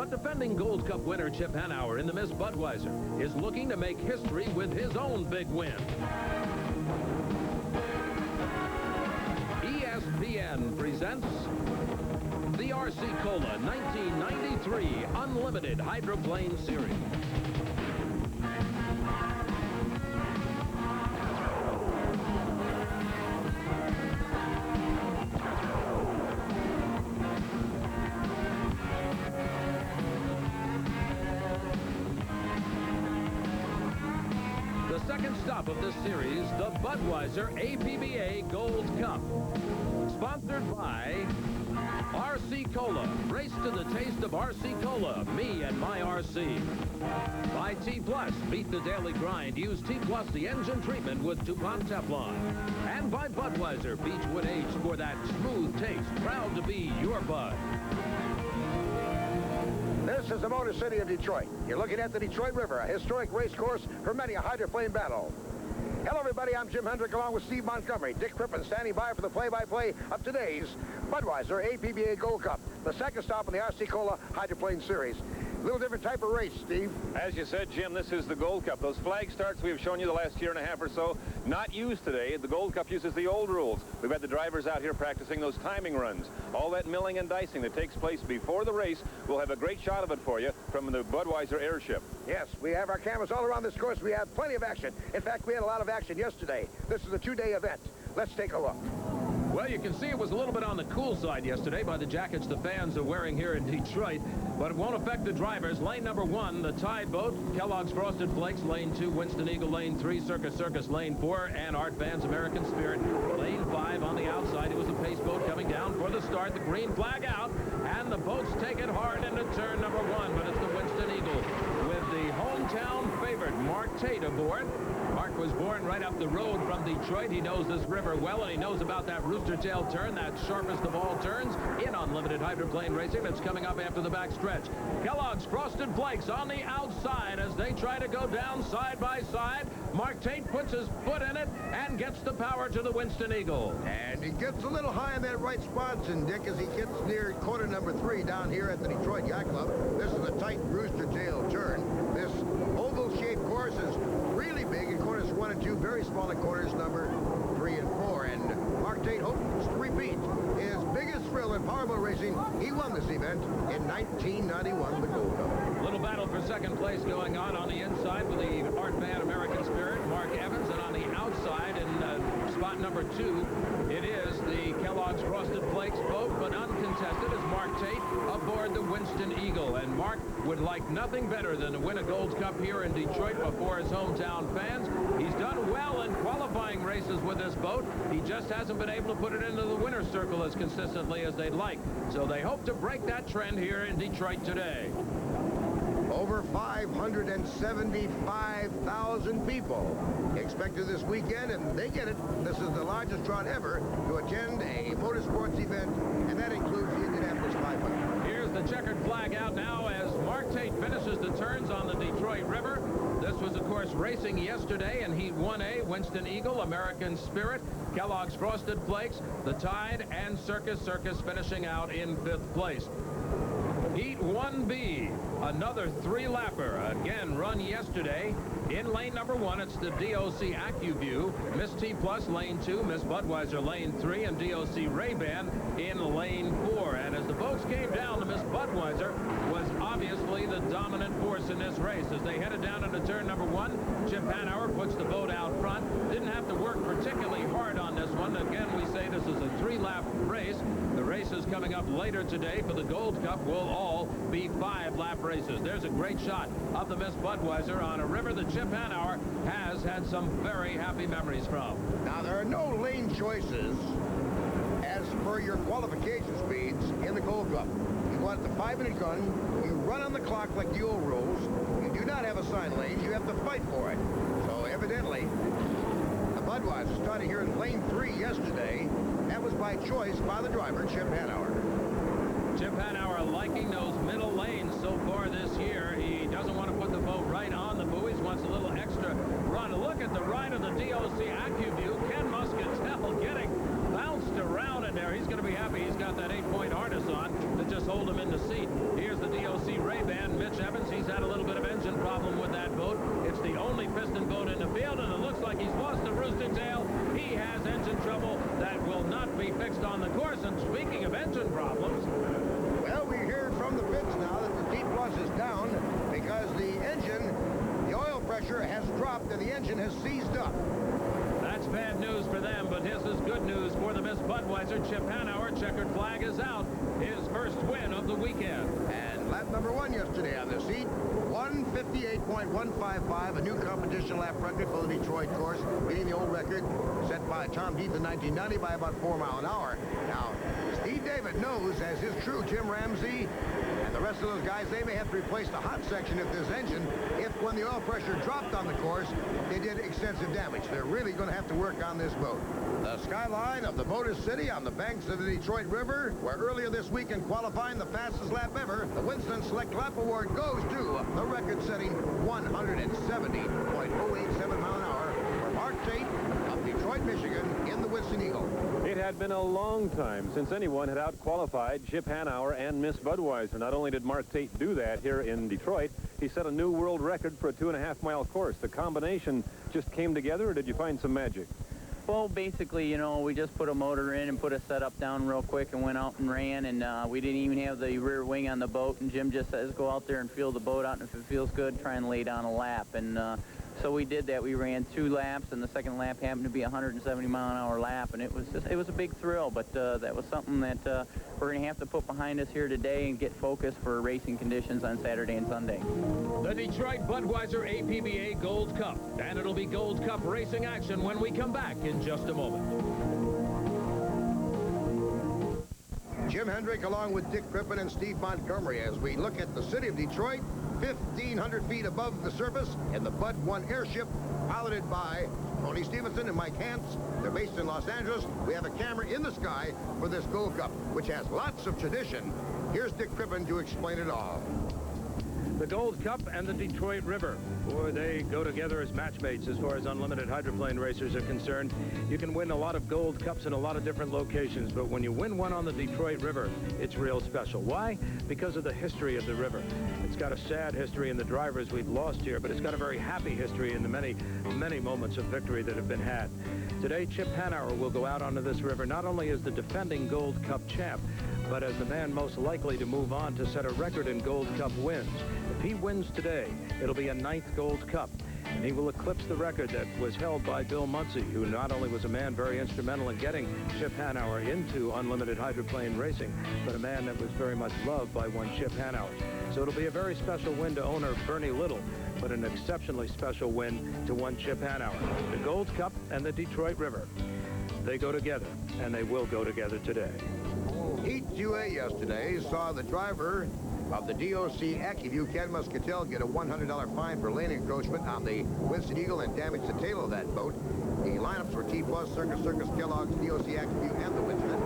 But defending Gold Cup winner Chip Hanauer in the Miss Budweiser is looking to make history with his own big win. ESPN presents the RC Cola 1993 Unlimited Hydroplane Series. The second stop of this series, the Budweiser APBA Gold Cup. Sponsored by RC Cola. Race to the taste of RC Cola. Me and my RC. By T Plus. Beat the daily grind. Use T Plus, the engine treatment with DuPont Teflon. And by Budweiser Beechwood Aged for that smooth taste. Proud to be your Bud. This is the Motor City of Detroit. You're looking at the Detroit River, a historic race course for many a hydroplane battle. Hello, everybody. I'm Jim Hendrick along with Steve Montgomery. Dick Crippen standing by for the play-by-play of today's Budweiser APBA Gold Cup, the second stop in the RC Cola Hydroplane Series. A little different type of race, Steve. As you said, Jim, this is the Gold Cup. Those flag starts we've shown you the last year and a half or so, not used today. The Gold Cup uses the old rules. We've had the drivers out here practicing those timing runs. All that milling and dicing that takes place before the race, we'll have a great shot of it for you from the Budweiser airship. Yes, we have our cameras all around this course. We have plenty of action. In fact, we had a lot of action yesterday. This is a two-day event. Let's take a look. Well, you can see it was a little bit on the cool side yesterday by the jackets the fans are wearing here in Detroit, but it won't affect the drivers. Lane number 1, the Tide boat, Kellogg's Frosted Flakes. Lane 2, Winston Eagle. Lane 3, Circus Circus. Lane 4, and Art Van's American Spirit. Lane 5 on the outside. It was a pace boat coming down for the start. The green flag out, and the boats take it hard into turn number 1, but it's the Winston Eagle with the hometown favorite, Mark Tate, aboard. Mark was born right up the road from Detroit. He knows this river well, and he knows about that rooster tail turn, that sharpest of all turns in unlimited hydroplane racing that's coming up after the backstretch. Kellogg's Frosted Flakes on the outside as they try to go down side by side. Mark Tate puts his foot in it and gets the power to the Winston Eagle. And he gets a little high in that right spot, and Dick, as he gets near corner number 3 down here at the Detroit Yacht Club. This is a tight rooster tail turn. This oval-shaped course is really big in corners 1 and 2, very small in corners number 3 and 4. And Mark Tate hopes to repeat his biggest thrill in powerboat racing. He won this event in 1991, the Gold Cup. Little battle for second place going on the inside with the Art Van American Spirit, Mark Evans, and on the outside in spot number 2, it is the Kellogg's Frosted Flakes boat, but uncontested is Mark Tate aboard the Winston Eagle. And Mark would like nothing better than to win a Gold Cup here in Detroit before his hometown fans. He's done well in qualifying races with this boat. He just hasn't been able to put it into the winner's circle as consistently as they'd like. So they hope to break that trend here in Detroit today. Over 575,000 people expected this weekend, and they get it. This is the largest crowd ever to attend a motorsports event, and that includes the Indianapolis 500. Here's the checkered flag out now as Mark Tate finishes the turns on the Detroit River. This was, of course, racing yesterday in Heat 1A, Winston Eagle, American Spirit, Kellogg's Frosted Flakes, the Tide, and Circus Circus finishing out in 5th place. Heat 1B, another 3-lapper, again run yesterday. In lane number 1, it's the DOC AccuView, Miss T Plus lane 2, Miss Budweiser lane 3, and DOC Ray-Ban in lane 4. And as the boats came down, the Miss Budweiser was obviously the dominant force in this race. As they headed down into turn number 1, Chip Hanauer puts the boat out front. Didn't have to work particularly hard on this one. Again, we say this is a 3-lap race. The races coming up later today for the Gold Cup will all be 5-lap races. There's a great shot of the Miss Budweiser on a river that Chip Hanauer has had some very happy memories from. Now, there are no lane choices as per your qualification speeds in the Gold Cup. You want the 5-minute gun, you run on the clock like the old rules. You do not have assigned lanes, you have to fight for it. So evidently, the Budweiser started here in lane 3 yesterday. That was by choice by the driver, Chip Hanauer. Chip Hanauer liking those middle lanes so far this year. He doesn't want to put the boat right on the buoys, wants a little extra run. Look at the ride of the DOC AccuView. Ken Muscatel getting bounced around in there. He's going to be happy he's got that 8-point harness on to just hold him in the seat. Here's the DOC Ray on the course. And speaking of engine problems, well, we hear from the pits now that the T-Plus is down because the oil pressure has dropped and the engine has seized up. that's bad news for them, but this is good news for the Miss Budweiser. Chip Hanauer, checkered flag is out. His first win of the weekend. And lap number 1 yesterday on this heat, 158.155, a new competition lap record for the Detroit course, beating the old record set by Tom Heath in 1990 by about 4 miles an hour. Now, Steve David knows, as his crew, Jim Ramsey, and the rest of those guys, they may have to replace the hot section of this engine if, when the oil pressure dropped on the course, they did extensive damage. They're really going to have to work on this boat. The skyline of the Motor City on the banks of the Detroit River, where earlier this week in qualifying the fastest lap ever, the Winston Select Lap Award goes to the record-setting 170.087 mile an hour for Mark Tate of Detroit, Michigan, in the Winston Eagle. It had been a long time since anyone had out-qualified Chip Hanauer and Miss Budweiser. Not only did Mark Tate do that here in Detroit, he set a new world record for a 2.5-mile course. The combination just came together, or did you find some magic? Well, basically, you know, we just put a motor in and put a setup down real quick and went out and ran, and we didn't even have the rear wing on the boat, and Jim just says go out there and feel the boat out, and if it feels good, try and lay down a lap. And so we did that. We ran 2 laps, and the second lap happened to be a 170-mile-an-hour lap, and it was a big thrill, but that was something that we're going to have to put behind us here today and get focused for racing conditions on Saturday and Sunday. The Detroit Budweiser APBA Gold Cup, and it'll be Gold Cup racing action when we come back in just a moment. Jim Hendrick along with Dick Crippen and Steve Montgomery as we look at the city of Detroit, 1,500 feet above the surface in the Bud 1 airship piloted by Tony Stevenson and Mike Hance. They're based in Los Angeles. We have a camera in the sky for this Gold Cup, which has lots of tradition. Here's Dick Crippen to explain it all. The Gold Cup and the Detroit River. Boy, they go together as matchmates as far as unlimited hydroplane racers are concerned. You can win a lot of Gold Cups in a lot of different locations, but when you win one on the Detroit River, it's real special. Why? Because of the history of the river. It's got a sad history in the drivers we've lost here, but it's got a very happy history in the many, many moments of victory that have been had. Today, Chip Hanauer will go out onto this river not only as the defending Gold Cup champ, but as the man most likely to move on to set a record in Gold Cup wins. If he wins today, it'll be a 9th Gold Cup, and he will eclipse the record that was held by Bill Munsey, who not only was a man very instrumental in getting Chip Hanauer into unlimited hydroplane racing, but a man that was very much loved by one Chip Hanauer. So it'll be a very special win to owner Bernie Little, but an exceptionally special win to one Chip Hanauer. The Gold Cup and the Detroit River, they go together, and they will go together today. Heat 2A yesterday saw the driver of the DOC AccuView, Ken Muscatel, get a $100 fine for lane encroachment on the Winston Eagle and damage the tail of that boat. The lineups were T-Plus, Circus, Kellogg's, DOC AccuView, and the Winston.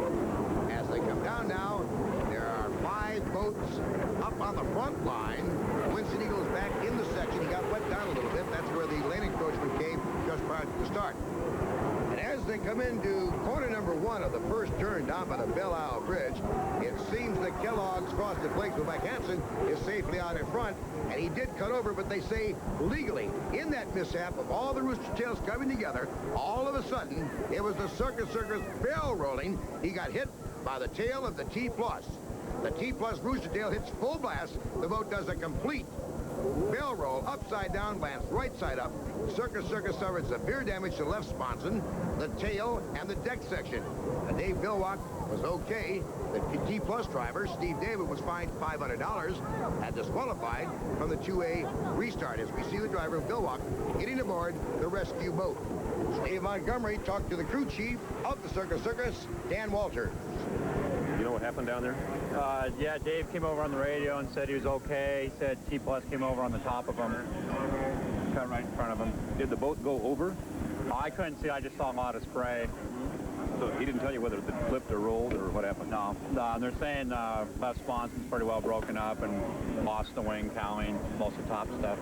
As they come down now, there are 5 boats up on the front line. The Winston Eagle is back in the section. He got wet down a little bit. That's where the lane encroachment came just prior to the start. And as they come into corner number 1 of the first turn down by the Belle Isle Bridge, it seems that Kellogg's Frosted Flakes with Mike Hansen is safely out in front, and he did cut over, but they say legally. In that mishap of all the rooster tails coming together, all of a sudden, it was the Circus bell rolling. He got hit by the tail of the T-Plus. The T-Plus rooster tail hits full blast. The boat does a complete bell roll, upside down, lands right side up. Circus suffered severe damage to the left sponson, the tail, and the deck section. Dave Billwalk was okay. The T-Plus driver, Steve David, was fined $500 and disqualified from the 2A restart as we see the driver of Billwalk getting aboard the rescue boat. Steve Montgomery talked to the crew chief of the Circus, Dan Walter. You know what happened down there? Yeah, Dave came over on the radio and said he was okay. He said T-Plus came over on the top of him, cut right in front of him. Did the boat go over? I couldn't see. I just saw a lot of spray. So he didn't tell you whether it flipped or rolled or what happened? No. They're saying left sponson's pretty well broken up and lost the wing, cowling, most of the top stuff.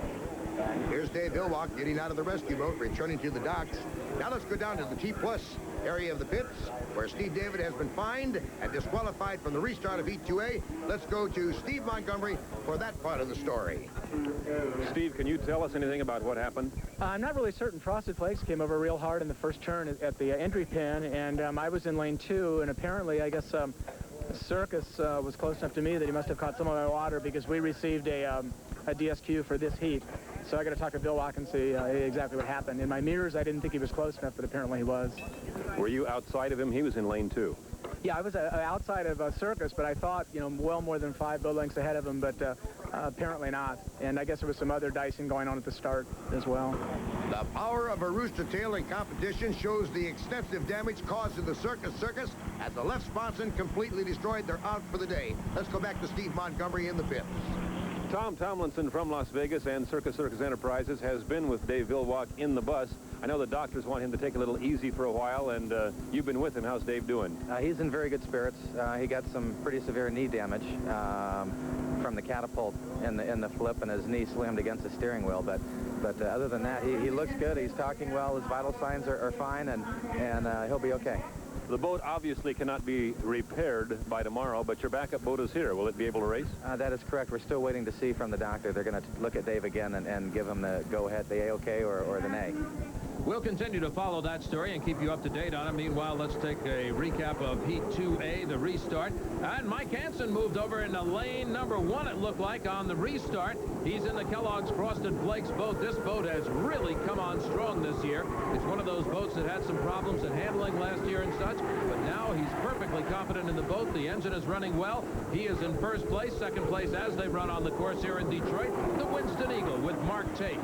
Here's Dave Hillwalk getting out of the rescue boat, returning to the docks. Now let's go down to the T-plus area of the pits, where Steve David has been fined and disqualified from the restart of Heat 2A. Let's go to Steve Montgomery for that part of the story. Steve, can you tell us anything about what happened? I'm not really certain. Frosted Flakes came over real hard in the first turn at the entry pin, and I was in lane 2, and apparently, I guess, Circus was close enough to me that he must have caught some of my water, because we received a DSQ for this heat. So I got to talk to Bill Walk and see exactly what happened. In my mirrors, I didn't think he was close enough, but apparently he was. Were you outside of him? He was in lane 2. Yeah, I was outside of Circus, but I thought, you know, well more than 5 boat lengths ahead of him, but apparently not. And I guess there was some other dicing going on at the start as well. The power of a rooster tail in competition shows the extensive damage caused to the Circus as the left sponson completely destroyed. They're out for the day. Let's go back to Steve Montgomery in the pits. Tom Tomlinson from Las Vegas and Circus Enterprises has been with Dave Hillwalk in the bus. I know the doctors want him to take a little easy for a while, and you've been with him. How's Dave doing? He's in very good spirits. He got some pretty severe knee damage from the catapult in the flip, and his knee slammed against the steering wheel. But other than that, he looks good. He's talking well. His vital signs are fine, and he'll be okay. The boat obviously cannot be repaired by tomorrow, but your backup boat is here. Will it be able to race? That is correct. We're still waiting to see from the doctor. They're going to look at Dave again and give him the go-ahead, the A-OK or the nay. We'll continue to follow that story and keep you up to date on it. Meanwhile, let's take a recap of Heat 2A, the restart. And Mike Hansen moved over into lane number 1, it looked like, on the restart. He's in the Kellogg's Frosted Flakes boat. This boat has really come on strong this year. It's one of those boats that had some problems in handling last year and such, but now he's perfectly confident in the boat. The engine is running well. He is in first place, second place as they run on the course here in Detroit. The Winston Eagle with Mark Tate.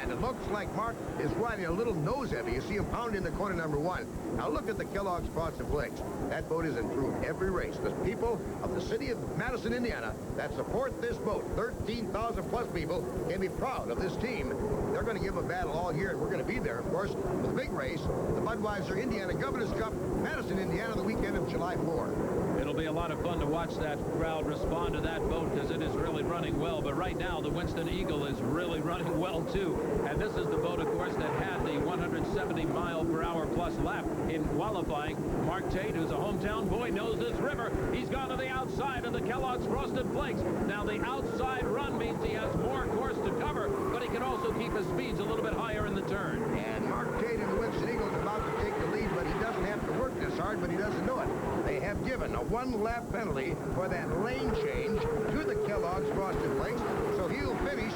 And it looks like Mark is riding a little nose heavy. You see him pounding the corner number 1. Now look at the Kellogg's Frosted Flakes. That boat has improved every race. The people of the city of Madison, Indiana, that support this boat, 13,000 plus people, can be proud of this team. They're going to give a battle all year, and we're going to be there, of course, for the big race, the Budweiser Indiana Governor's Cup, Madison, Indiana, the weekend of July 4. It'll be a lot of fun to watch that crowd respond to that boat, because it is really running well. But right now, the Winston Eagle is really running well, too. And this is the boat, of course, that had the 170-mile-per-hour plus lap in qualifying. Mark Tate, who's a hometown boy, knows this river. He's gone to the outside of the Kellogg's Frosted Flakes. Now, the outside run means he has more course to cover, but he can also keep his speeds a little bit higher in the turn. And Mark Tate in the Winston Eagle is about to take the lead, but he doesn't have to work this hard, but he doesn't know it. They have given a 1-lap penalty for that lane change to the Kellogg's Frosted Flakes, so he'll finish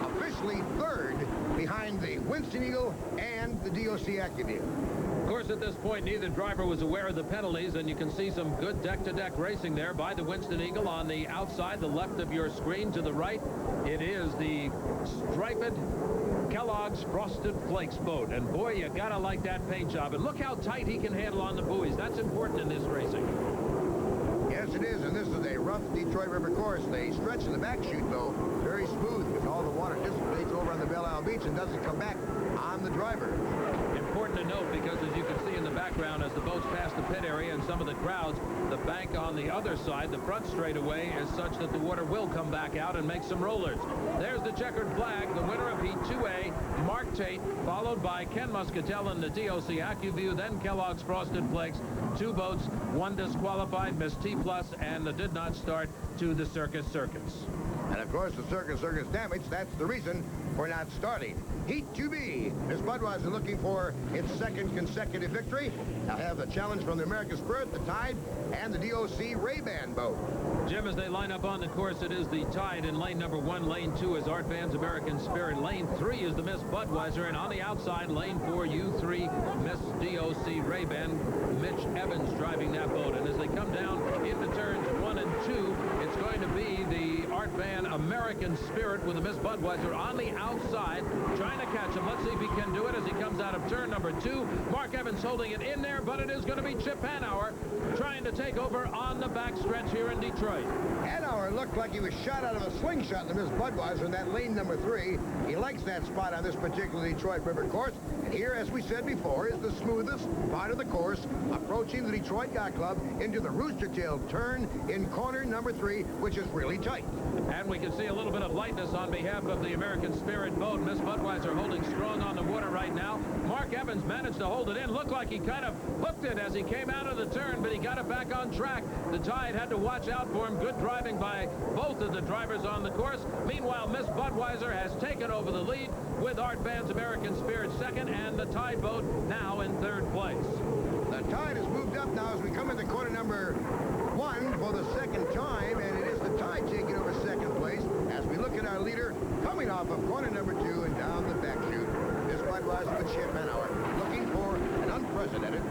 officially 3rd behind the Winston Eagle and the DOC AccuView. Of course, at this point, neither driver was aware of the penalties, and you can see some good deck-to-deck racing there by the Winston Eagle on the outside, the left of your screen. To the right, it is the striped Kellogg's Frosted Flakes boat. And boy, you gotta like that paint job. And look how tight he can handle on the buoys. That's important in this racing. Yes, it is, and this is a rough Detroit River course. They stretch in the back chute, though, very smooth, because all the water dissipates over on the Belle Isle Beach and doesn't come back on the driver. Important to note, because as you can see in the background, as the boats pass the pit area and some of the crowds, the bank on the other side, the front straightaway, is such that the water will come back out and make some rollers. There's the checkered flag, the winner of Heat 2A, Mark Tate, followed by Ken Muscatel in the DOC AccuView, then Kellogg's Frosted Flakes. 2 boats, 1 disqualified, missed T-plus, and did not start to the Circus. And, of course, the Circus damage, that's the reason for not starting. Heat 2B is Budweiser looking for its 2nd consecutive victory. They'll have the challenge from the American Spirit, the Tide, and the DOC Ray-Ban boat. Jim, as they line up on the course, it is the Tide in lane number 1. Lane 2 is Art Van's American Spirit. Lane 3 is the Miss Budweiser. And on the outside, lane 4, U3, Miss DOC Ray-Ban. Mitch Evans driving that boat. And as they come down into turns 1 and 2, it's going to be the Art Van American Spirit with the Miss Budweiser on the outside, trying to catch him. Let's see if he can do it as he comes out of turn number 2. Mark Evans holding it in there, but it is going to be Chip Hanauer trying to take over on the backstretch here in Detroit. Hanauer looked like he was shot out of a slingshot in the Miss Budweiser in that lane number 3. He likes that spot on this particular Detroit River course. And here, as we said before, is the smoothest part of the course, approaching the Detroit Yacht Club into the Rooster Tail turn in corner number 3, which is really tight. And we can see a little bit of lightness on behalf of the American Spirit boat. Miss Budweiser holding strong on the water right now. Mark Evans managed to hold it in. Looked like he kind of hooked it as he came out of the turn, but he got it back on track. The Tide had to watch out for him. Good driving by both of the drivers on the course. Meanwhile, Miss Budweiser has taken over the lead with Art Van's American Spirit second and the Tide boat now in third place. The Tide has moved up now as we come into corner number 1 for the second time, and it is the Tide taking over second place as we look at our leader coming off of corner number 2 and down the back chute. This Budweiser with Champanower looking for an unprecedented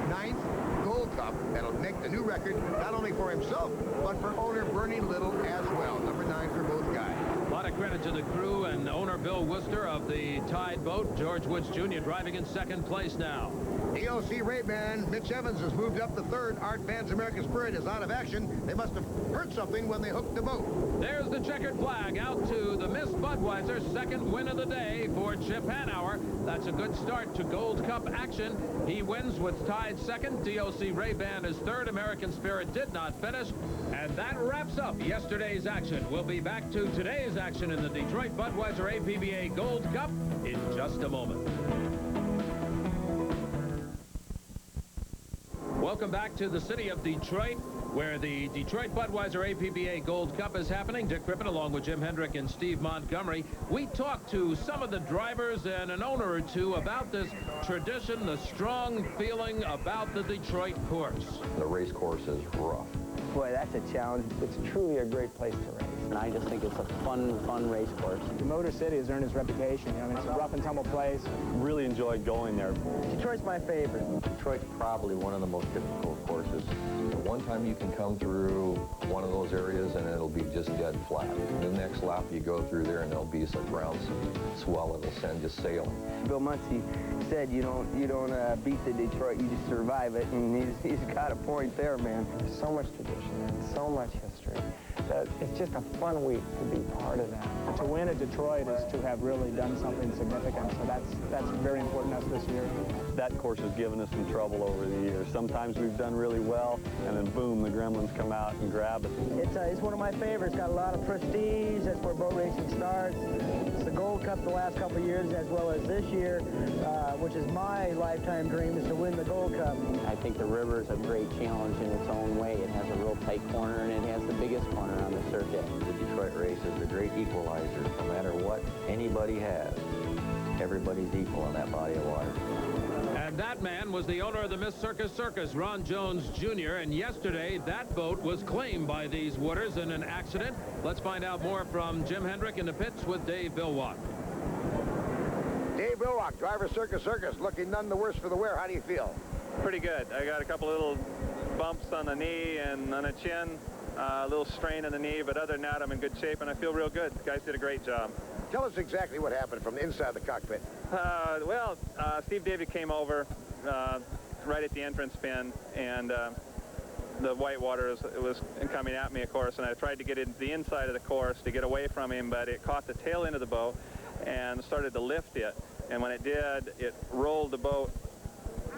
9th Gold Cup that'll make the new record not only for himself but for owner Bernie Little as well. Number 9 for both guys. A lot of credit to the crew and owner Bill Worcester of the Tide boat. George Woods Jr. driving in second place now. DOC Ray-Ban, Mitch Evans has moved up to third. Art Van's American Spirit is out of action. They must have heard something when they hooked the boat. There's the checkered flag out to the Miss Budweiser, second win of the day for Chip Hanauer. That's a good start to Gold Cup action. He wins with Tide second. DOC Ray-Ban is third. American Spirit did not finish. And that wraps up yesterday's action. We'll be back to today's action in the Detroit Budweiser APBA Gold Cup in just a moment. Welcome back to the city of Detroit, where the Detroit Budweiser APBA Gold Cup is happening. Dick Crippen along with Jim Hendrick and Steve Montgomery. We talked to some of the drivers and an owner or two about this tradition, the strong feeling about the Detroit course. The race course is rough. Boy, that's a challenge. It's truly a great place to race. And I just think it's a fun race course. The Motor City has earned its reputation. I mean, it's a rough and tumble place. Really enjoyed going there. Detroit's my favorite. Detroit's probably one of the most difficult courses. One time you can come through one of those areas and it'll be just dead flat. The next lap you go through there and there'll be some ground swell that'll send you sailing. Bill Muncie said you don't beat the Detroit, you just survive it, and he's got a point there, man. There's so much tradition and so much history. It's just a fun week to be part of that. To win at Detroit is to have really done something significant, so that's very important to us this year. That course has given us some trouble over the years. Sometimes we've done really well, and then boom, the gremlins come out and grab us. It's one of my favorites. Got a lot of prestige. That's where boat racing starts. It's the Gold Cup the last couple of years, as well as this year, which is my lifetime dream, is to win the Gold Cup. I think the river is a great challenge in its own way. It has a real tight corner, and it has the biggest corner on the circuit. The Detroit race is a great equalizer. No matter what anybody has, everybody's equal on that body of water. And that man was the owner of the Miss Circus, Ron Jones Jr., and yesterday that boat was claimed by these waters in an accident. Let's find out more from Jim Hendrick in the pits with Dave Bilwak. Dave Bilwak, driver Circus, looking none the worse for the wear. How do you feel? Pretty good. I got a couple little bumps on the knee and on the chin, a little strain in the knee, but other than that, I'm in good shape, and I feel real good. The guys did a great job. Tell us exactly what happened from the inside of the cockpit. Steve David came over right at the entrance pin, and the white water was coming at me, of course, and I tried to get into the inside of the course to get away from him, but it caught the tail end of the boat and started to lift it. And when it did, it rolled the boat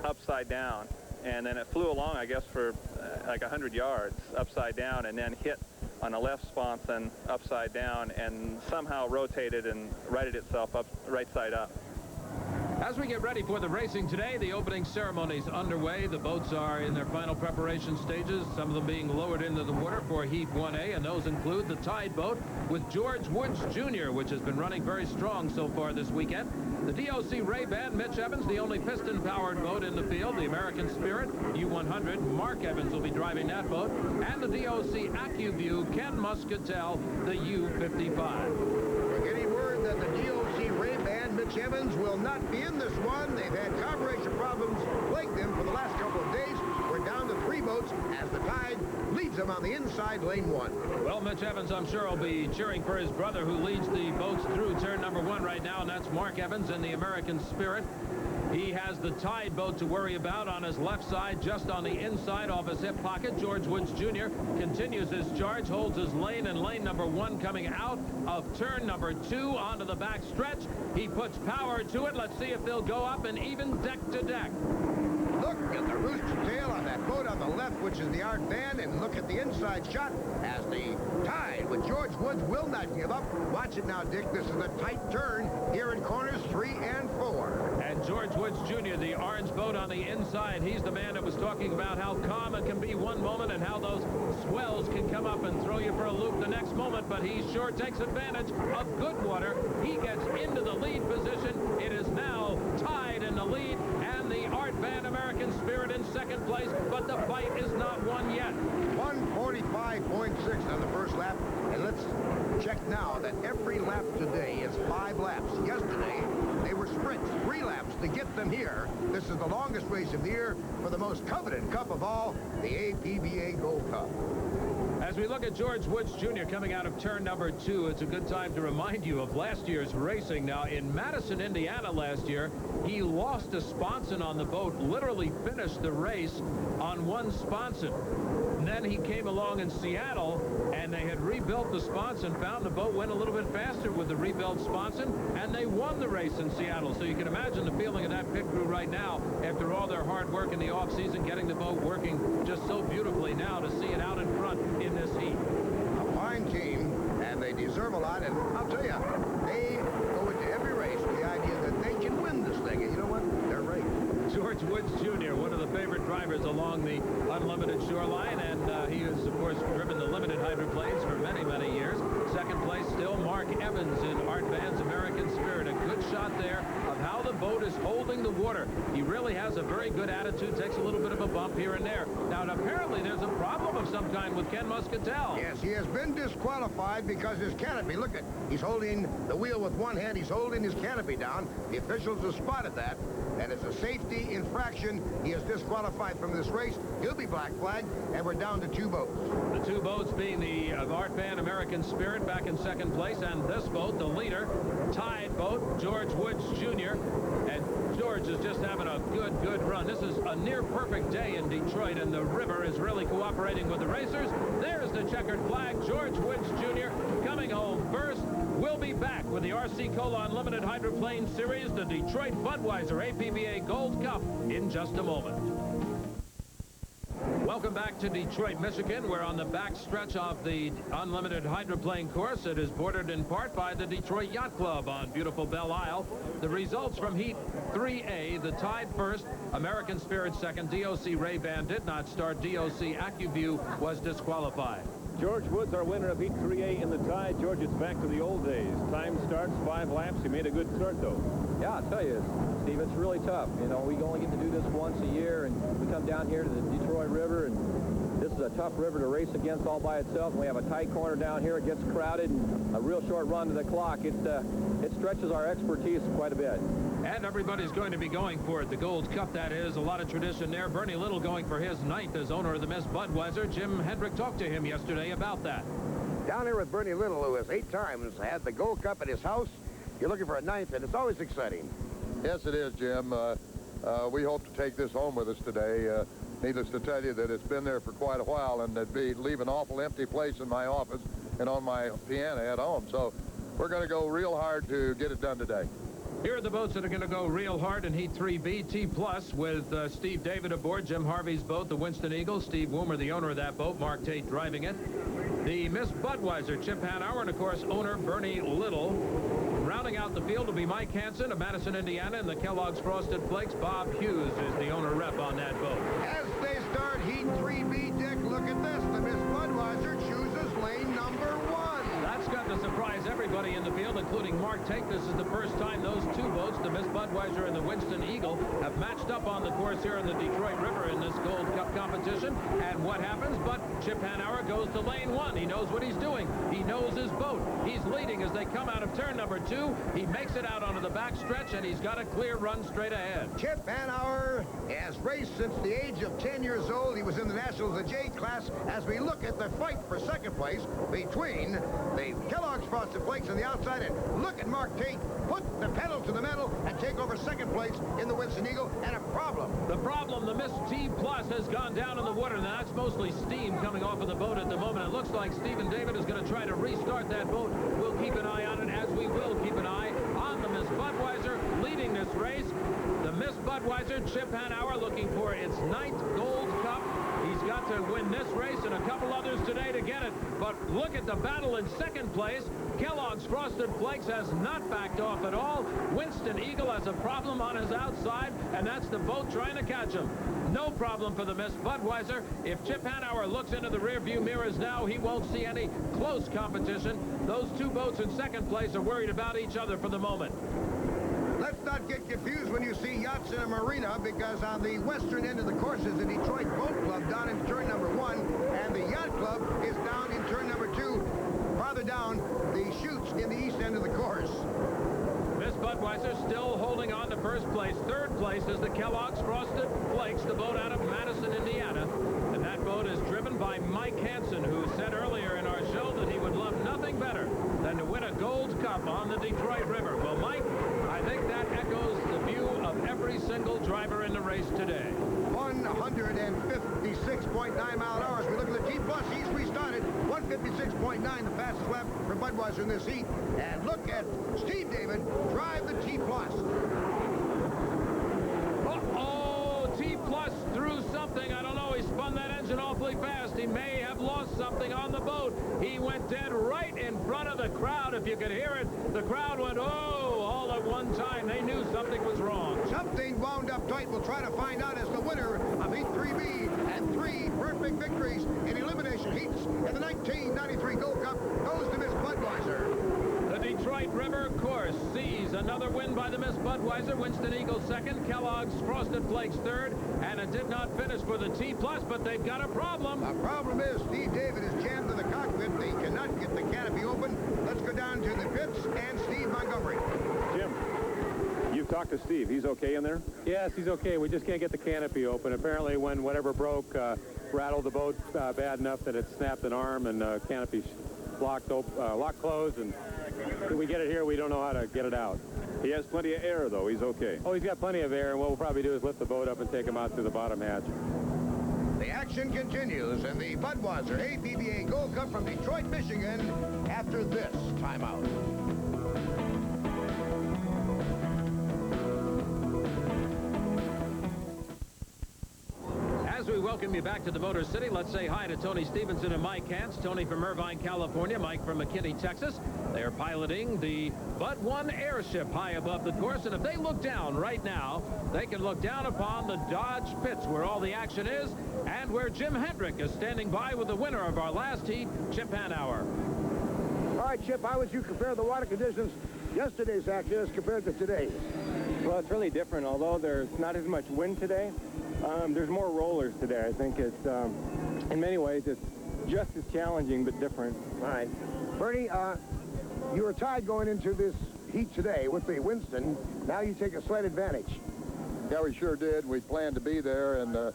upside down, and then it flew along, I guess, for like 100 yards upside down, and then hit on the left sponson upside down and somehow rotated and righted itself up right side up. As we get ready for the racing today, the opening ceremony's underway. The boats are in their final preparation stages, some of them being lowered into the water for Heat 1A, and those include the Tide boat with George Woods Jr., which has been running very strong so far this weekend. The DOC Ray-Ban, Mitch Evans, the only piston-powered boat in the field. The American Spirit, U100, Mark Evans will be driving that boat. And the DOC AccuView, Ken Muscatel, the U55. We're getting word that the DOC Ray-Ban, Mitch Evans, will not be in this one. They've had carburetion problems plague them for the last couple of days. We're down to 3 boats as the Tide leads them on the inside lane 1. Well, Mitch Evans, I'm sure, will be cheering for his brother who leads the boats through turn number 1 right now, and that's Mark Evans in the American Spirit. He has the Tide boat to worry about on his left side, just on the inside off his hip pocket. George Woods Jr. continues his charge, holds his lane, and lane number 1 coming out of turn number 2 onto the back stretch. He puts power to it. Let's see if they'll go up and even deck to deck. Look at the rooster tail on that boat on the left, which is the Art Van, and look at the inside shot as the Tide but George Woods will not give up. Watch it now, Dick. This is a tight turn here in corners 3 and 4. And George Woods Jr., the orange boat on the inside, he's the man that was talking about how calm it can be one moment and how those swells can come up and throw you for a loop the next moment, but he sure takes advantage of good water. He gets into the lead position. It is now tied in the lead, and the Art Band American Spirit in second place, but the fight is not won yet. 1:45.6 on the first lap, and let's check now that every lap today is 5 laps. Yesterday, they were sprints, 3 laps to get them here. This is the longest race of the year for the most coveted cup of all, the APBA Gold Cup. As we look at George Woods Jr. coming out of turn number 2, it's a good time to remind you of last year's racing. Now, in Madison, Indiana last year, he lost a sponson on the boat, literally finished the race on one sponson. And then he came along in Seattle, and they had rebuilt the sponson, found the boat went a little bit faster with the rebuilt sponson, and they won the race in Seattle. So you can imagine the feeling of that pit crew right now after all their hard work in the off-season, getting the boat working just so beautifully now to see it out in front in this heat. A fine team, and they deserve a lot, and I'll tell you, they go into every race with the idea that they can win this thing, and you know what? They're right. George Woods Jr., one of the favorite drivers along the unlimited shoreline, and he has, of course, driven the limited hydroplanes for many, many years. Second place still Mark Evans in Art Van's American Spirit. A good shot there of how the boat is holding the water. He really has a very good attitude, takes a little bit of a bump here and there. Now, apparently, there's a problem of some kind with Ken Muscatel. Yes, he has been disqualified because his canopy, look at, he's holding the wheel with one hand, he's holding his canopy down. The officials have spotted that. And it's a safety infraction. He is disqualified from this race. He'll be black flagged, and we're down to 2 boats. The 2 boats being the Art Van American Spirit back in second place, and this boat, the leader, tied boat, George Woods Jr. And George is just having a good run. This is a near-perfect day in Detroit, and the river is really cooperating with the racers. There's the checkered flag. George Woods Jr. coming home first. We'll be back with the RC Cola Unlimited Hydroplane Series, the Detroit Budweiser APBA Gold Cup, in just a moment. Welcome back to Detroit, Michigan. We're on the back stretch of the Unlimited Hydroplane course. It is bordered in part by the Detroit Yacht Club on beautiful Belle Isle. The results from Heat 3A, the tied first, American Spirit second, DOC Ray-Ban did not start, DOC AccuView was disqualified. George Woods, our winner of Heat 3A in the tie. George, it's back to the old days. Time starts, 5 laps. He made a good start, though. Yeah, I'll tell you, Steve, it's really tough. You know, we only get to do this once a year, and we come down here to the Detroit River, and this is a tough river to race against all by itself. And we have a tight corner down here. It gets crowded, and a real short run to the clock. It stretches our expertise quite a bit. And everybody's going to be going for it. The Gold Cup, that is. A lot of tradition there. Bernie Little going for his 9th as owner of the Miss Budweiser. Jim Hendrick talked to him yesterday about that. Down here with Bernie Little, who has 8 times had the Gold Cup at his house. You're looking for a 9th, and it's always exciting. Yes, it is, Jim. We hope to take this home with us today. Needless to tell you that it's been there for quite a while, and it'd leave an awful empty place in my office and on my piano at home. So we're going to go real hard to get it done today. Here are the boats that are going to go real hard in Heat 3B, T+ with Steve David aboard, Jim Harvey's boat, the Winston Eagle, Steve Woomer, the owner of that boat, Mark Tate driving it. The Miss Budweiser, Chip Hanauer, and of course, owner Bernie Little. Rounding out the field will be Mike Hansen of Madison, Indiana, and the Kellogg's Frosted Flakes. Bob Hughes is the owner-rep on that boat. As they start Heat 3B, Dick, look at this. The Miss Budweiser chooses lane number 1. That's got to surprise everybody in the field, including Mark Tate. This is the first time those 2 boats, the Miss Budweiser and the Winston Eagle, have matched up on the course here in the Detroit River in this Gold Cup competition. And what happens? But Chip Hanauer goes to lane 1. He knows what he's doing. He knows his boat. He's leading as they come out of turn number 2. He makes it out onto the back stretch, and he's got a clear run straight ahead. Chip Hanauer has raced since the age of 10 years old. He was in the Nationals, the J class. As we look at the fight for second place between the Kellogg's Frosted Flakes on the outside, and look at Mark Tate put the pedal to the metal and take over second place in the Winston Eagle, and a problem. The problem, the Miss T+ has gone down in the water, and that's mostly steam coming off of the boat at the moment. It looks like Stephen David is going to try to restart that boat. We'll keep an eye on it, as we will keep an eye on the Miss Budweiser leading this race. The Miss Budweiser, Chip Hanauer, looking for its 9th Gold Cup. He's got to win this race and a couple others today to get it. But look at the battle in second place. Kellogg's Frosted Flakes has not backed off at all. Winston Eagle has a problem on his outside, and that's the boat trying to catch him. No problem for the Miss Budweiser. If Chip Hanauer looks into the rearview mirrors now, he won't see any close competition. Those two boats in second place are worried about each other for the moment. Let's not get confused when you see yachts in a marina, because on the western end of the course is the Detroit Boat Club down in turn number 1, and the Yacht Club is down in turn number 2. Farther down, the chutes in the east end of the course. Miss Budweiser still holding on to first place. Third place is the Kellogg's Frosted Flakes, the boat out of Madison, Indiana. And that boat is driven by Mike Hansen, who said earlier in our show that he would love nothing better than to win a Gold Cup on the Detroit River. Well, Mike, I think that echoes the view of every single driver in the race today. 156.9 mile-an-hour. As we look at the T-Plus, he's restarted. 156.9, the fastest lap for Budweiser in this heat. And look at Steve David drive the T-Plus. Uh-oh, T-Plus threw something. I don't know. He spun that engine awfully fast. He may have lost something on the boat. He went dead right in front of the crowd. If you could hear it, the crowd went, oh, all at one time. They knew something was wrong. Something wound up tight. We'll try to find out as the winner of Heat 3B and 3 perfect victories in elimination heats in the 1993 Gold Cup goes to Miss Budweiser. The Detroit River course sees another win by the Miss Budweiser. Winston Eagle second, Kellogg's Frosted Flakes third, and it did not finish for the T-Plus, but they've got a problem. The problem is Steve David is jammed in the cockpit. They cannot get the canopy open. Let's go down to the pits and Steve Montgomery. Jim, you've talked to Steve. He's okay in there? Yes, he's okay. We just can't get the canopy open. Apparently, when whatever broke, rattled the boat bad enough that it snapped an arm and canopy locked closed, and we get it here, we don't know how to get it out. He has plenty of air, though. He's okay. Oh, he's got plenty of air, and what we'll probably do is lift the boat up and take him out through the bottom hatch. The action continues in the Budweiser APBA Gold Cup from Detroit, Michigan after this timeout. As we welcome you back to the Motor City, let's say hi to Tony Stevenson and Mike Hance. Tony from Irvine, California, Mike from McKinney, Texas. They are piloting the Bud 1 airship high above the course, and if they look down right now, they can look down upon the Dodge pits where all the action is and where Jim Hendrick is standing by with the winner of our last heat, Chip Hanauer. All right, Chip, how would you compare the water conditions yesterday's action as compared to today's? Well, it's really different. Although there's not as much wind today, there's more rollers today. I think it's, in many ways, it's just as challenging but different. All right. Bernie, you were tied going into this heat today with the Winston. Now you take a slight advantage. Yeah, we sure did. We planned to be there, and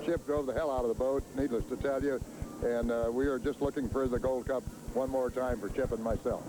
Chip drove the hell out of the boat, needless to tell you. And we are just looking for the Gold Cup one more time for Chip and myself.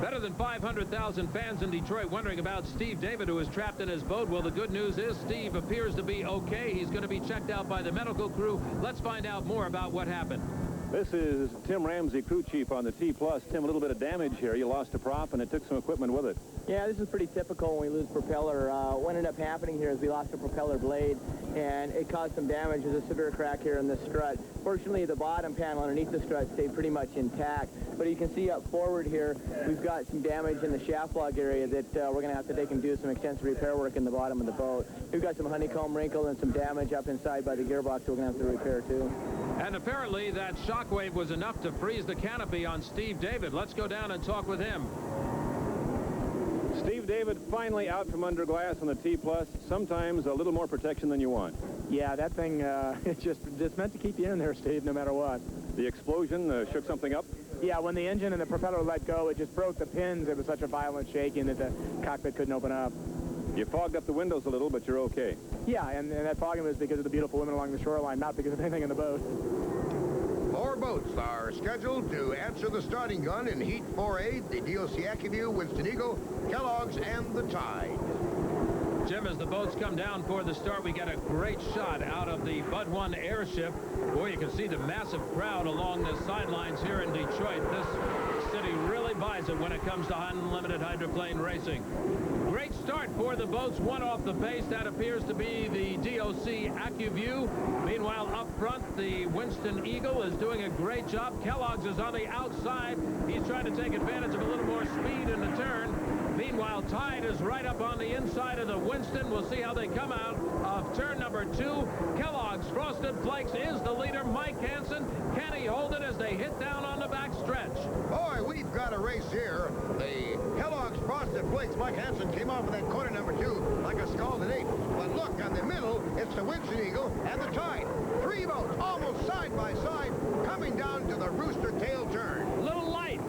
Better than 500,000 fans in Detroit wondering about Steve David, who is trapped in his boat. Well, the good news is Steve appears to be okay. He's going to be checked out by the medical crew. Let's find out more about what happened. This is Tim Ramsey, crew chief on the T-Plus. Tim, a little bit of damage here. You lost a prop, and it took some equipment with it. Yeah, this is pretty typical when we lose propeller. What ended up happening here is we lost a propeller blade, and it caused some damage. There's a severe crack here in the strut. Fortunately, the bottom panel underneath the strut stayed pretty much intact. But you can see up forward here, we've got some damage in the shaft log area that we're going to have to take and do some extensive repair work in the bottom of the boat. We've got some honeycomb wrinkle and some damage up inside by the gearbox we're going to have to repair, too. And apparently that shockwave was enough to freeze the canopy on Steve David. Let's go down and talk with him. Steve David finally out from under glass on the T-Plus. Sometimes a little more protection than you want. Yeah, that thing, it's meant to keep you in there, Steve, no matter what. The explosion shook something up? Yeah, when the engine and the propeller let go, it just broke the pins. It was such a violent shaking that the cockpit couldn't open up. You fogged up the windows a little, but you're okay. Yeah, and that fogging was because of the beautiful women along the shoreline, not because of anything in the boat. 4 boats are scheduled to answer the starting gun in Heat 4A, the DOC AccuView, Winston Eagle, Kellogg's, and the Tide. Jim, as the boats come down for the start, we get a great shot out of the Bud 1 airship. Boy, you can see the massive crowd along the sidelines here in Detroit. This city really Budweiser when it comes to unlimited hydroplane racing. Great start for the boats. One off the pace. That appears to be the DOC AccuView. Meanwhile, up front, the Winston Eagle is doing a great job. Kellogg's is on the outside. He's trying to take advantage of a little more speed in the turn. Meanwhile, Tide is right up on the inside of the Winston. We'll see how they come out of turn number 2. Kellogg's Frosted Flakes is the leader. Mike Hansen, can he hold it as they hit down on the back stretch? Boy, we've got a race here. The Kellogg's Frosted Flakes. Mike Hansen came off of that corner number 2 like a scalded ape. But look, on the middle, it's the Winston Eagle and the Tide. 3 boats almost side by side coming down to the Rooster Tail turn. Little light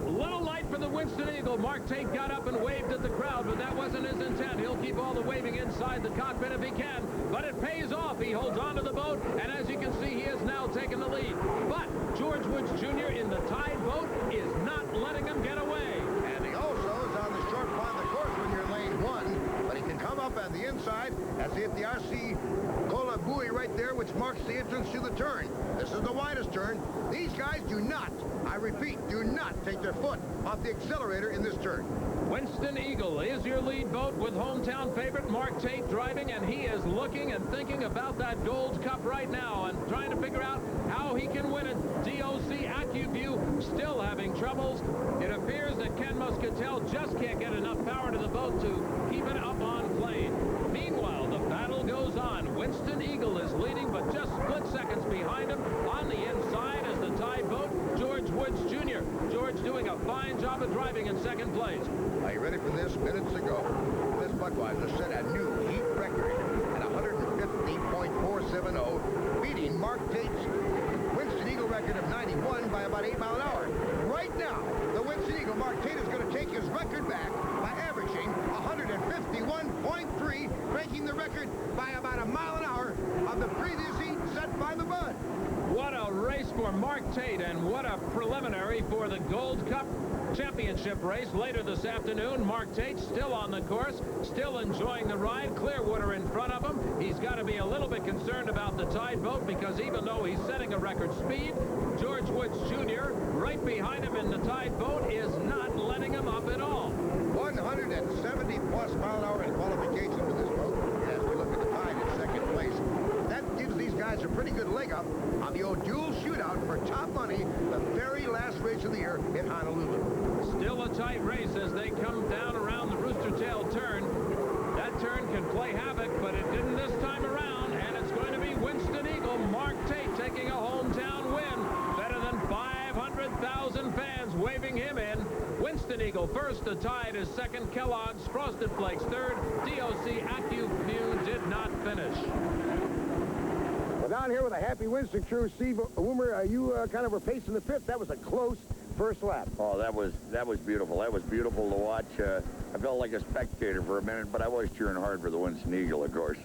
for the Winston Eagle. Mark Tate got up and waved at the crowd, but that wasn't his intent. He'll keep all the waving inside the cockpit if he can, but it pays off. He holds on to the boat, and as you can see, he is now taking the lead. But George Woods Jr. in the Tide boat is not letting him get away. And he also is on the short part of the course when you're lane 1, but he can come up on the inside as he hit the RC Cola buoy right there, which marks the entrance to the turn. This is the widest turn. These guys do not, I repeat, do not take their foot off the accelerator in this turn. Winston Eagle is your lead boat with hometown favorite Mark Tate driving, and he is looking and thinking about that Gold Cup right now and trying to figure out how he can win it. DOC AccuView still having troubles. It appears that Ken Muscatel just can't get enough power to the boat to keep it up on plane. Meanwhile, the battle goes on. Winston Eagle is leading, but just split seconds behind him on the inside as the Tide boat, George Woods Jr. George doing a fine job of driving in second place. Are you ready for this? Minutes ago, this Budweiser set a new heat record at 150.470, beating Mark Tate's Winston Eagle record of 91 by about 8 miles an hour. Right now, the Winston Eagle, Mark Tate, is going to take his record back by averaging 151.3, breaking the record by about a mile an hour of the previous heat set by the Bud. What a race for Mark Tate, and what a preliminary for the Gold Cup championship race later this afternoon. Mark Tate still on the course, still enjoying the ride. Clearwater in front of him. He's got to be a little bit concerned about the Tide boat, because even though he's setting a record speed, George Woods Jr. right behind him in the Tide boat is not letting him up at all. 170 plus mile an hour in qualification for this boat. And as we look at the Tide in second place, that gives these guys a pretty good leg up on the old dual shootout for top money, the very last race of the year in Honolulu. Still a tight race as they come down around the Rooster Tail turn. That turn can play havoc, but it didn't this time around, and it's going to be Winston Eagle, Mark Tate, taking a hometown win. Better than 500,000 fans waving him in. Winston Eagle first, the Tide is second, Kellogg's Frosted Flakes third, DOC AccuView did not finish. Well, down here with a happy Winston crew, Steve Woomer, you kind of were pacing the pits. That was a close first lap. Oh, that was beautiful. That was beautiful to watch. I felt like a spectator for a minute, but I was cheering hard for the Winston Eagle, of course.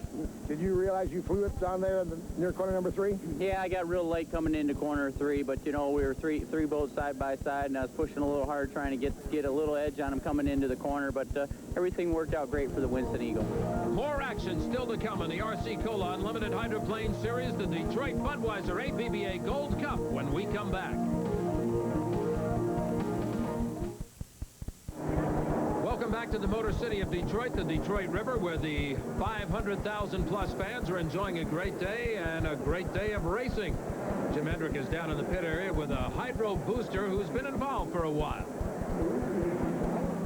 Did you realize you flew it down there near corner number 3? Yeah, I got real late coming into corner 3, but you know, we were three boats side by side, and I was pushing a little hard trying to get a little edge on them coming into the corner, but everything worked out great for the Winston Eagle. More action still to come in the RC Cola Unlimited Hydroplane Series, the Detroit Budweiser APBA Gold Cup, when we come back. Welcome back to the Motor City of Detroit, the Detroit River, where the 500,000 plus fans are enjoying a great day and a great day of racing. Jim Hendrick is down in the pit area with a hydro booster who's been involved for a while.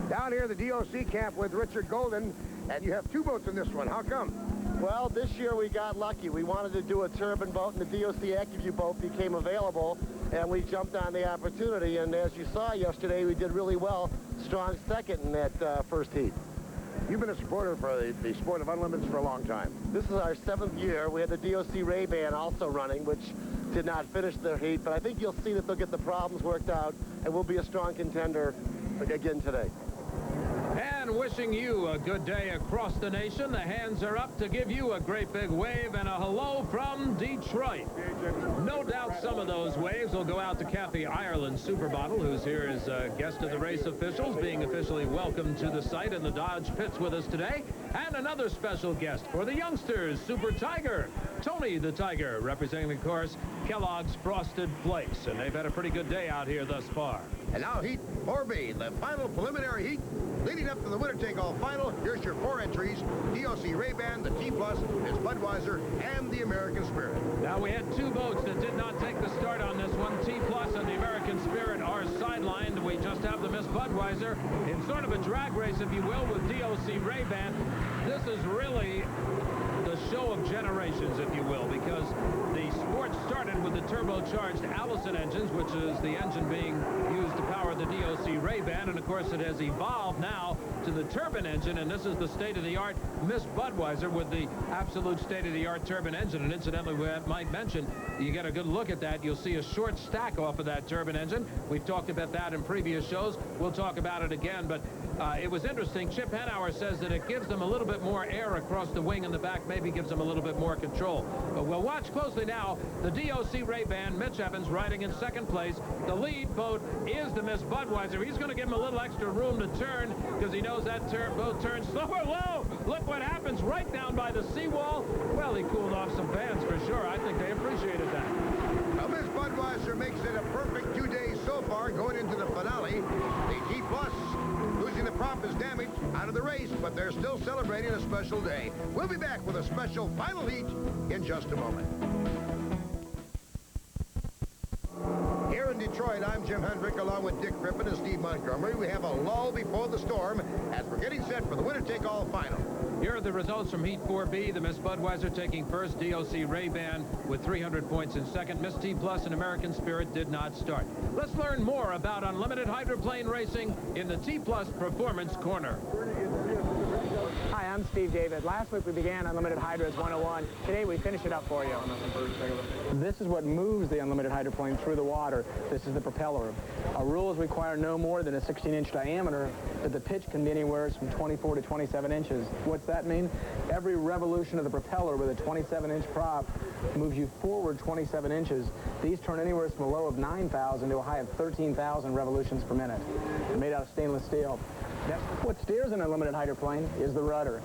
Down here at the DOC camp with Richard Golden, and you have 2 boats in this one. How come? Well, this year we got lucky. We wanted to do a turbine boat, and the DOC AccuView boat became available, and we jumped on the opportunity. And as you saw yesterday, we did really well. Strong second in that first heat. You've been a supporter for the sport of unlimiteds for a long time. This is our 7th year. We had the DOC Ray-Ban also running, which did not finish their heat, but I think you'll see that they'll get the problems worked out, and we'll be a strong contender again today. And wishing you a good day across the nation. The hands are up to give you a great big wave and a hello from Detroit. No doubt some of those waves will go out to Kathy Ireland Superbottle, who's here as a guest of the race officials, being officially welcomed to the site in the Dodge pits with us today. And another special guest for the youngsters, Super Tiger, Tony the Tiger representing, of course, Kellogg's Frosted Flakes. And they've had a pretty good day out here thus far. And now Heat 4B, the final preliminary heat. Leading up to the winner-take-all final, here's your 4 entries. DOC Ray-Ban, the T-Plus, is Budweiser, and the American Spirit. Now, we had 2 boats that did not take the start on this one. T-Plus and the American Spirit are sidelined. We just have the Miss Budweiser in sort of a drag race, if you will, with DOC Ray-Ban. This is really the show of generations, if you will, because the sport started with the turbocharged Allison engines, which is the engine being used to power the DOC Ray-Ban, and of course it has evolved now to the turbine engine, and this is the state-of-the-art Miss Budweiser with the absolute state-of-the-art turbine engine. And incidentally, we might mention, you get a good look at that, you'll see a short stack off of that turbine engine. We've talked about that in previous shows. We'll talk about it again, but it was interesting. Chip Hanauer says that it gives them a little bit more air across the wing and the back, maybe gives them a little bit more control. But we'll watch closely now. The DOC Ray-Ban, Mitch Evans riding in second place. The lead boat is the Miss Budweiser. He's going to give him a little extra room to turn because he knows that boat turns slower. Whoa! Look what happens right down by the seawall. Well, he cooled off some fans for sure. I think they appreciated that. Now, Miss Budweiser makes it a perfect 2 days so far going into the finale. The T-Plus losing the prop is damaged out of the race, but they're still celebrating a special day. We'll be back with a special final heat in just a moment. Here in Detroit, I'm Jim Hendrick, along with Dick Crippen and Steve Montgomery. We have a lull before the storm as we're getting set for the winner-take-all final. Here are the results from Heat 4B. The Miss Budweiser taking first. DOC Ray-Ban with 300 points in second. Miss T-Plus and American Spirit did not start. Let's learn more about unlimited hydroplane racing in the T-Plus Performance Corner. Hi, I'm Steve David. Last week we began Unlimited Hydros 101. Today we finish it up for you. This is what moves the unlimited hydroplane through the water. This is the propeller. Our rules require no more than a 16-inch diameter, but the pitch can be anywhere from 24 to 27 inches. What's that mean? Every revolution of the propeller with a 27-inch prop moves you forward 27 inches. These turn anywhere from a low of 9,000 to a high of 13,000 revolutions per minute. They're made out of stainless steel. Now, what steers an unlimited hydroplane is the rudder.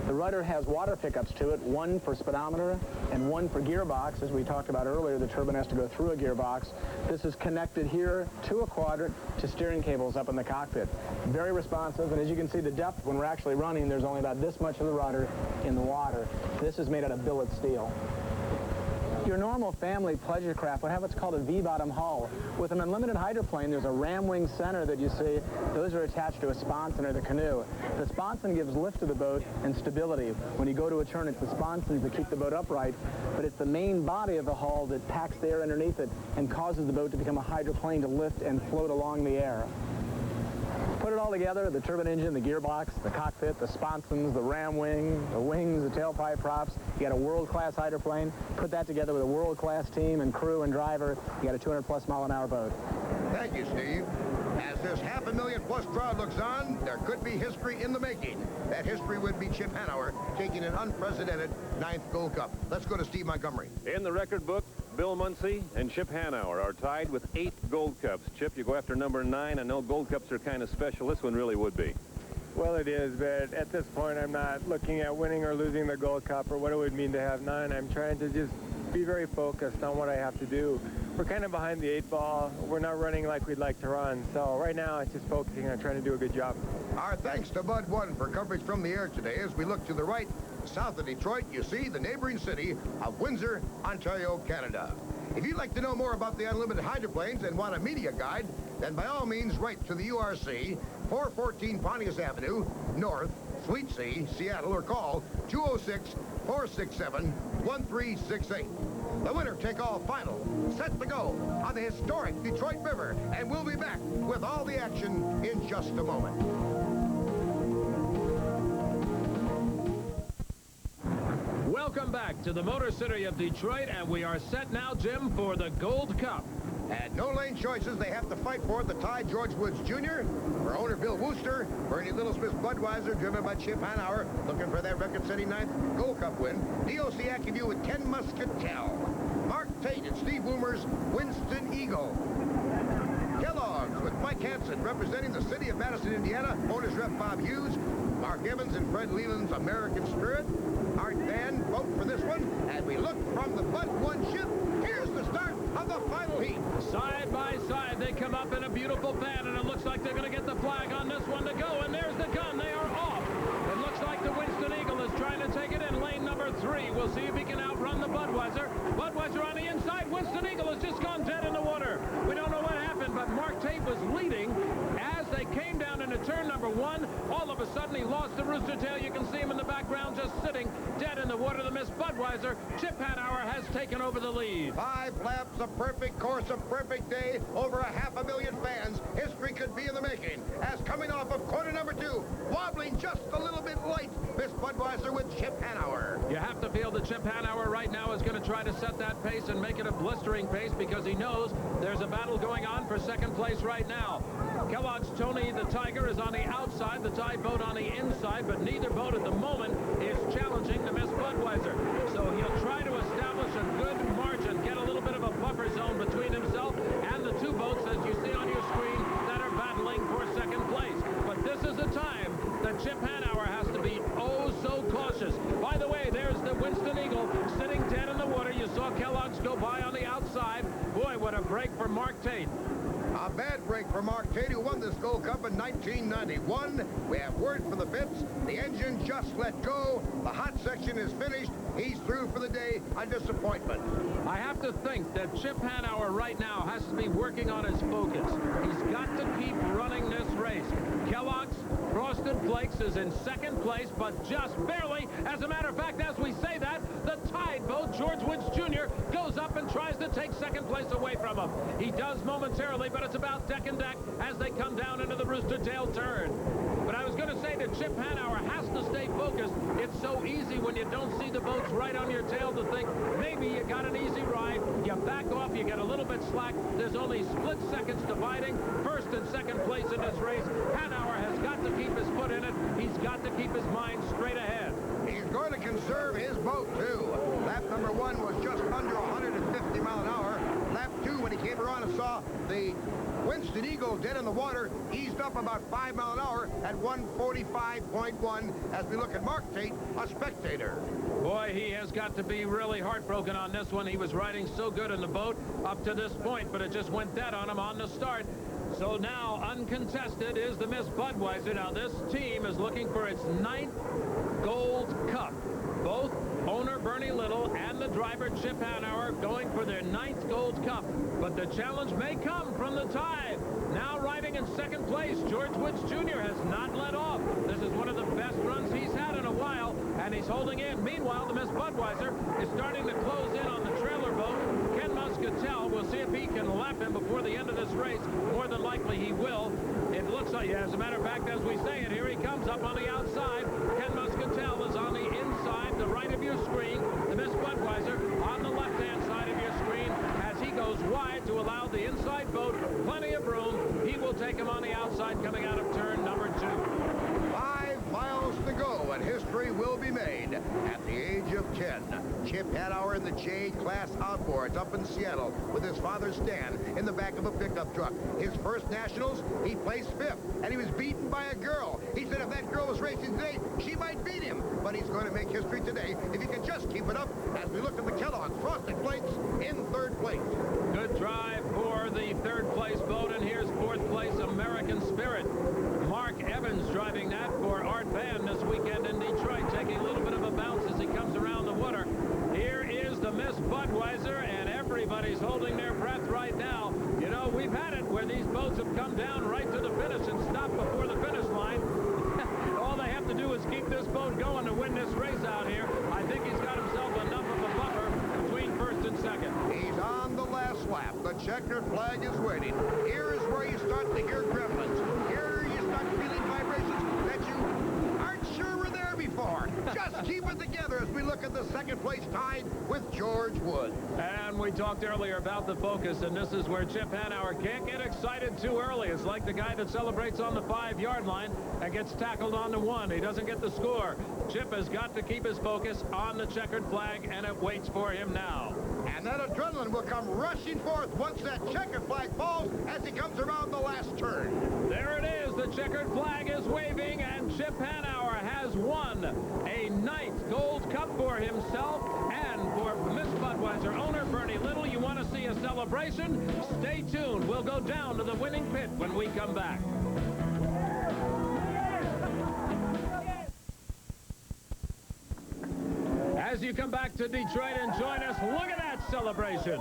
The rudder has water pickups to it, one for speedometer and one for gearbox. As we talked about earlier, the turbine has to go through a gearbox. This is connected here to a quadrant to steering cables up in the cockpit. Very responsive, and as you can see, the depth when we're actually running, there's only about this much of the rudder in the water. This is made out of billet steel. Your normal family pleasure craft would have what's called a V-bottom hull. With an unlimited hydroplane, there's a ram wing center that you see. Those are attached to a sponson or the canoe. The sponson gives lift to the boat and stability. When you go to a turn, it's the sponsons that keep the boat upright, but it's the main body of the hull that packs the air underneath it and causes the boat to become a hydroplane to lift and float along the air. Put it all together, the turbine engine, the gearbox, the cockpit, the sponsons, the ram wing, the wings, the tailpipe props. You got a world-class hydroplane. Put that together with a world-class team and crew and driver. You got a 200-plus mile-an-hour boat. Thank you, Steve. As this 500,000-plus crowd looks on, there could be history in the making. That history would be Chip Hanauer taking an unprecedented 9th Gold Cup. Let's go to Steve Montgomery. In the record book, Bill Muncy and Chip Hanauer are tied with 8 Gold Cups. Chip, you go after number 9. I know Gold Cups are kind of special. This one really would be. Well, it is, but at this point, I'm not looking at winning or losing the Gold Cup or what it would mean to have 9. I'm trying to just be very focused on what I have to do. We're kind of behind the 8 ball. We're not running like we'd like to run. So right now, it's just focusing on trying to do a good job. Our thanks to Bud 1 for coverage from the air today. As we look to the right, south of Detroit, you see the neighboring city of Windsor, Ontario, Canada. If you'd like to know more about the unlimited hydroplanes and want a media guide, then by all means write to the URC, 414 Pontius Avenue, North, Suite C, Seattle, or call 206-467-1368. The winner-take-all final, set to go on the historic Detroit River, and we'll be back with all the action in just a moment. Welcome back to the Motor City of Detroit, and we are set now, Jim, for the Gold Cup. And no lane choices they have to fight for the tie George Woods Jr., for owner Bill Wooster, Bernie Little Smith Budweiser, driven by Chip Hanauer, looking for that record-setting 9th Gold Cup win. DOC AccuView with Ken Muscatel, Mark Tate and Steve Boomer's Winston Eagle. Kellogg's with Mike Mike Hansen, representing the city of Madison, Indiana, owners rep Bob Hughes, Mark Evans and Fred Leland's American Spirit. Art Van vote for this one. As we look from the Bud 1 ship, here's the start of the final heat. Side by side, they come up in a beautiful band, and it looks like they're going to get the flag on this one to go. And there's the gun. They are off. It looks like the Winston Eagle is trying to take it in lane number 3. We'll see if he can outrun the Budweiser. Budweiser on the inside. Winston Eagle has just gone dead in the water. We don't know what happened, but Mark Tate was leading as they came down into turn number 1. All of a sudden, he lost the rooster tail. You can see him in the background just sitting dead in the water. The Miss Budweiser, Chip Hanauer, has taken over the lead. 5 laps, a perfect course, a perfect day. Over a 500,000 fans. History could be in the making. As coming off of corner number 2, wobbling just a little bit light, Miss Budweiser with Chip Hanauer. You have to feel that Chip Hanauer right now is going to try to set that pace and make it a blistering pace because he knows there's a battle going on for second place right now. Kellogg's Tony the Tiger is on the outside, the Tide boat on the inside, but neither boat at the moment is challenging the Miss Budweiser. So he'll try to establish a good margin, get a little bit of a buffer zone between himself and the 2 boats, as you see on your screen, that are battling for second place. But this is a time that Chip Hanauer has to be oh so cautious. By the way, there's the Winston Eagle sitting dead in the water. You saw Kellogg's go by on the outside. Boy, what a break for Mark Tate. A bad break for Mark Tate, who won this Gold Cup in 1991. We have word from the pits. The engine just let go. The hot section is finished. He's through for the day. A disappointment. I have to think that Chip Hanauer right now has to be working on his focus. He's got to keep running this race. Kellogg's Frosted Flakes is in second place, but just barely. As a matter of fact, as we say that, the Tide boat, George Woods Jr., goes up and tries to take second place away from him. He does momentarily, but it's about deck and deck as they come down into the Rooster Tail turn. But I was going to say that Chip Hanauer has to stay focused. It's so easy when you don't see the boats right on your tail to think maybe you got an easy ride. You back off, you get a little bit slack. There's only split seconds dividing first and second place in this race. Hanauer has got to keep his foot in it. He's got to keep his mind straight ahead. He's going to conserve his boat, too. Lap number 1 was just under 150 miles an hour. Lap 2, when he came around and saw the Winston Eagle dead in the water, eased up about 5 miles an hour at 145.1 as we look at Mark Tate, a spectator. Boy, he has got to be really heartbroken on this one. He was riding so good in the boat up to this point, but it just went dead on him on the start. So now, uncontested is the Miss Budweiser. Now, this team is looking for its 9th Gold Cup. Both owner Bernie Little and the driver Chip Hanauer going for their 9th Gold Cup. But the challenge may come from the Tide. Now riding in second place, George Woods Jr. has not let off. This is one of the best runs he's had in a while, and he's holding in. Meanwhile, the Miss Budweiser is starting to close in on the trailer boat. Ken Muscatel, we'll see if he can lap him before the end of this race. More than likely he will. It looks like, as a matter of fact, as we say it, here he comes up on the outside. Ken Muscatel is on the inside, the right of your screen. The Miss Budweiser on the left-hand side of your screen as he goes wide to allow the inside boat plenty of room. He will take him on the outside coming out of turn number 2. 5 miles to go, and history will be made. At the age of 10, Chip Hanauer in the J-Class outboards up in Seattle with his father Stan in the back of a pickup truck. His first nationals, he placed 5th, and he was beaten by a girl. He said if that girl was racing today, she might beat him. But he's going to make history today if he can just keep it up as we look at the Kellogg's Frosted Flakes in 3rd place. Good drive for the 3rd place boat, and here's 4th place American Spirit. Mark Evans driving that for Art Van this weekend in Detroit, taking a little bit of a bounce as he comes around the water. Here is the Miss Budweiser, and everybody's holding their breath right now. You know, we've had it where these boats have come down right to the finish and stopped before the finish line. All they have to do is keep this boat going to win this race out here. I think he's got himself enough of a buffer between 1st and 2nd. He's on the last lap. The checkered flag is waiting. Here is where you start to hear gremlins. Here you start feeling vibrations that you aren't sure were there before. Just keep it together as we look at the 2nd place Tide with George Woods. And we talked earlier about the focus, and this is where Chip Hanauer can't get excited too early. It's like the guy that celebrates on the 5-yard line and gets tackled on the 1. He doesn't get the score. Chip has got to keep his focus on the checkered flag, and it waits for him now. And And that adrenaline will come rushing forth once that checkered flag falls as he comes around the last turn. There it is. The checkered flag is waving, and Chip Hanauer has won a 9th Gold Cup for himself and for Miss Budweiser owner Bernie Little. You want to see a celebration? Stay tuned. We'll go down to the winning pit when we come back. As you come back to Detroit and join us, look at that celebration.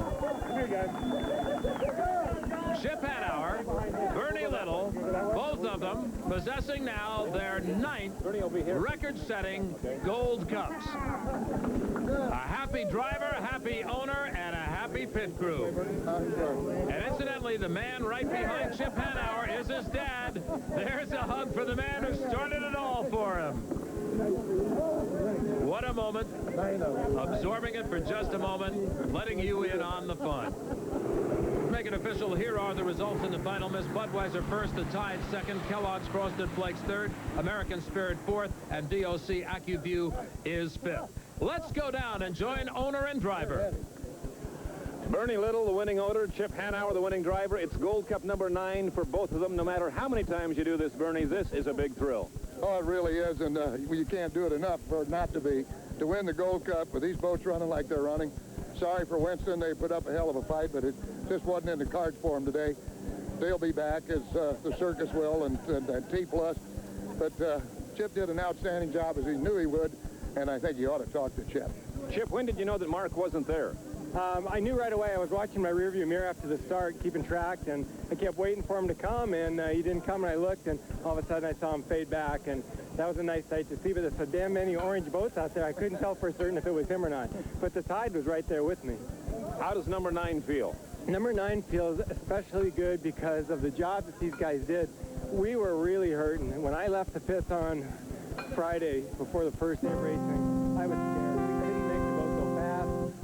Chip Hanauer, Bernie Little, both of them possessing now their 9th record-setting Gold Cups. A happy driver, a happy owner, and a happy pit crew. And incidentally, the man right behind Chip Hanauer is his dad. There's a hug for the man who started it all for him. What a moment. Absorbing it for just a moment, letting you in on the fun. Make it official, here are the results in the final. Miss Budweiser first, the Tide second, Kellogg's Frosted Flakes third, American Spirit fourth, and DOC AccuView is fifth. Let's go down and join owner and driver. Bernie Little, the winning owner, Chip Hanauer, the winning driver. It's Gold Cup number 9 for both of them. No matter how many times you do this, Bernie, this is a big thrill. Oh, it really is, and you can't do it enough for it not to be. To win the Gold Cup with these boats running like they're running. Sorry for Winston, they put up a hell of a fight, but it just wasn't in the cards for them today. They'll be back, as the circus will, and T+. But Chip did an outstanding job, as he knew he would, and I think you ought to talk to Chip. Chip, when did you know that Mark wasn't there? I knew right away. I was watching my rearview mirror after the start, keeping track, and I kept waiting for him to come, and he didn't come, and I looked, and all of a sudden I saw him fade back, and that was a nice sight to see. But there's so damn many orange boats out there, I couldn't tell for certain if it was him or not. But the Tide was right there with me. How does number 9 feel? Number 9 feels especially good because of the job that these guys did. We were really hurting. When I left the pits on Friday before the first day of racing, I was scared.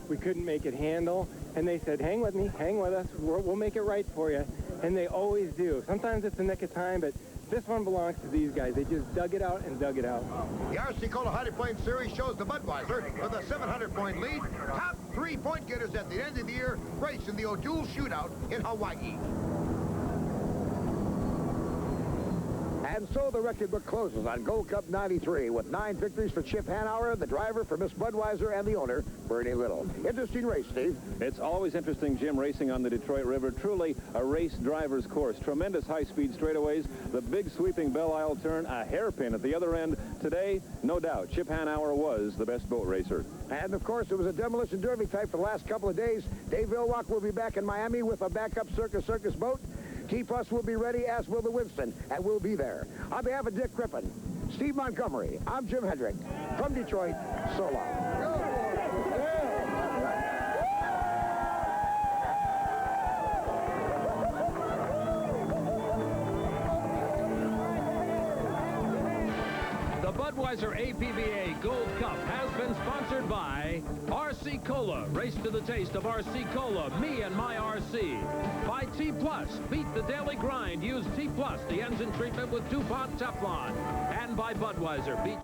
We couldn't make it handle, and they said, hang with me, hang with us, we'll make it right for you, and they always do. Sometimes it's the nick of time, but this one belongs to these guys. They just dug it out and dug it out. The RC Cola Hydroplane Series shows the Budweiser with a 700-point lead. Top 3 point getters at the end of the year race in the O'Doul Shootout in Hawaii. And so the record book closes on Gold Cup 93 with 9 victories for Chip Hanauer, the driver for Miss Budweiser, and the owner, Bernie Little. Interesting race, Steve. It's always interesting, Jim, racing on the Detroit River. Truly a race driver's course. Tremendous high-speed straightaways, the big sweeping Belle Isle turn, a hairpin at the other end. Today, no doubt, Chip Hanauer was the best boat racer. And, of course, it was a demolition derby type for the last couple of days. Dave Vilrock will be back in Miami with a backup Circus boat. T+ will be ready, as will the Winston, and we'll be there. On behalf of Dick Crippen, Steve Montgomery, I'm Jim Hendrick. From Detroit, so long. The Budweiser APBA Gold Cup has been sponsored by RC Cola. Race to the taste of RC Cola, me and my RC. By T+, beat the daily grind. Use T+, the engine treatment with DuPont Teflon. And by Budweiser, beat